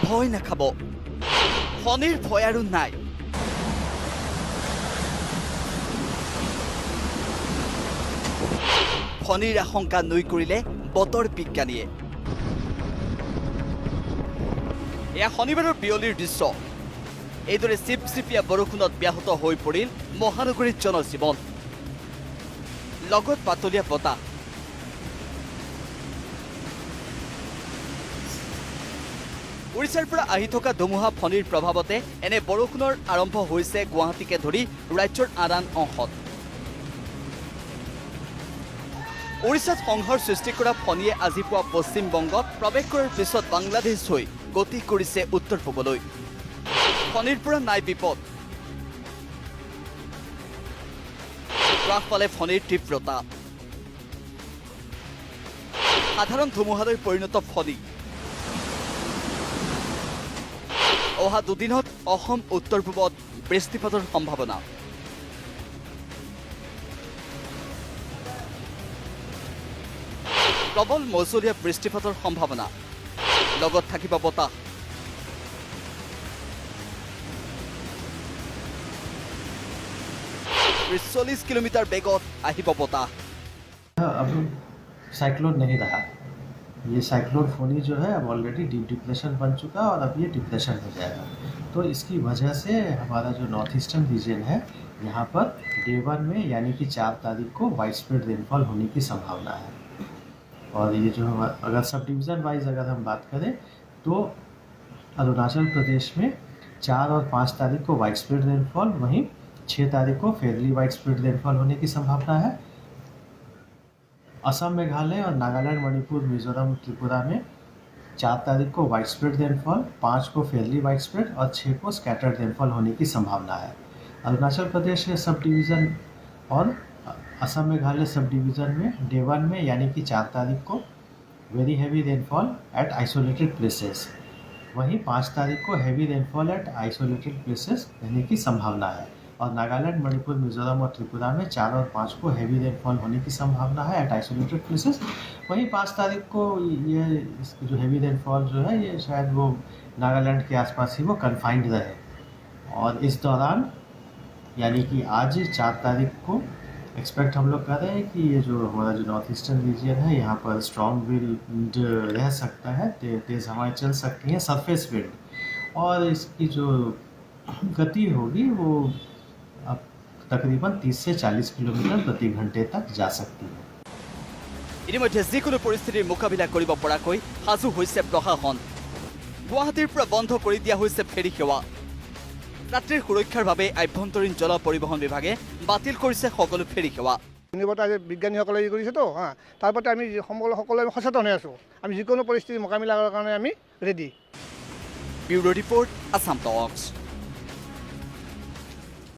ভয় নাখাব ফণীৰ ভয় আৰু নাই ফণীৰ আশংকা নৈ কৰিলে বতৰ বিজ্ঞানীয়ে এয়া শনিবাৰৰ বিয়লিৰ দৃশ্য এইদৰে চিপচিপিয়া বৰষুণত ব্যাহত হৈ পৰিল মহানগৰীৰ জনজীৱন লগত পাতলীয়া বতাহ ওড়িশাৰ পৰা আহি থকা ধুমুহা ফণীৰ প্ৰভাৱতে এনে বৰষুণৰ আৰম্ভ হৈছে গুৱাহাটীকে ধৰি ৰাজ্যৰ আন অংশত ওড়িশাত সংঘৰ সৃষ্টি কৰা ফণীয়ে আজি পুৱা পশ্চিম বংগত প্ৰৱেশ কৰাৰ পিছত বাংলাদেশ হৈ গতি কৰিছে উত্তৰ পূবলৈ ফণীৰ পৰা নাই বিপদ হ্ৰাস পালে ফণীৰ তীব্ৰতা সাধাৰণ ধুমুহালৈ পৰিণত ফণী অহা দুদিনত অসম উত্তৰ পূবত বৃষ্টিপাতৰ সম্ভাৱনা প্ৰবল মৌচুমীয়া বৃষ্টিপাতৰ সম্ভাৱনা লগত থাকিব বতাহ 40 किलोमीटर बेगत আহিব বতাহ अब साइक्लोन नहीं रहा ये साइक्लोन फोनी जो है अब ऑलरेडी डीप डिप्रेशन बन चुका है और अब ये डिप्रेशन हो जाएगा तो इसकी वजह से हमारा जो नॉर्थ ईस्टर्न रीजन है यहाँ पर डे 1 में यानी कि 4 तारीख को वाइड स्प्रेड रेनफॉल होने की संभावना है और ये जो अगर सब डिवीज़न वाइज अगर हम बात करें तो अरुणाचल प्रदेश में 4 और 5 तारीख को वाइड स्प्रेड रेनफॉल वहीं 6 तारीख को फेयरली वाइड स्प्रेड रेनफॉल होने की संभावना है असम मेघालय और नागालैंड मणिपुर मिजोरम त्रिपुरा में 4 तारीख को वाइड स्प्रेड रेनफॉल 5 को फेयरली वाइड स्प्रेड और 6 को स्कैटर्ड रेनफॉल होने की संभावना है अरुणाचल प्रदेश के सब डिवीज़न और असम मेघालय सब डिवीज़न में डे 1 में यानी कि 4 तारीख को very heavy rainfall at isolated places वहीं 5 तारीख को heavy rainfall at isolated places रहने की संभावना है और नागालैंड मणिपुर मिजोरम और त्रिपुरा में 4 और 5 को हैवी रेनफॉल होने की संभावना है एट आइसोलेटेड प्लेसेस वहीं 5 तारीख को ये जो हैवी रेनफॉल जो है ये शायद वो नागालैंड के आसपास ही वो कन्फाइंड रहे और इस दौरान यानी कि आज 4 तारीख को एक्सपेक्ट हम लोग कर रहे हैं कि ये जो हमारा जो नॉर्थ ईस्टर्न रीजन है यहाँ पर स्ट्रॉन्ग विंड रह सकता है तेज़ हवाएं चल सकती हैं सरफेस विंड और इसकी जो गति होगी वो अब तकरीबन 30 से 40 किलोमीटर प्रति घंटे तक जा सकती है ইতিমধ্যে যিকোনো পৰিস্থিতিৰ মোকাবিলা কৰিব পৰাকৈ সাজু হৈছে প্ৰশাসন গুৱাহাটীৰ পৰা বন্ধ কৰি দিয়া হৈছে ফেৰী সেৱা ৰাত্ৰিৰ সুৰক্ষাৰ বাবে আভ্যন্তৰীণ জল পৰিবহণ বিভাগে বাতিল কৰিছে সকলো ফেৰী সেৱা বিজ্ঞানীসকলে কৰিছে তো তাৰ প্ৰতি আমি সকলোৱে সচেতন হৈ আছোঁ আমি যিকোনো পৰিস্থিতি মোকাবিলা কৰাৰ কাৰণে আমি ৰেডি ব্যুৰো ৰিপৰ্ট আসাম টক্স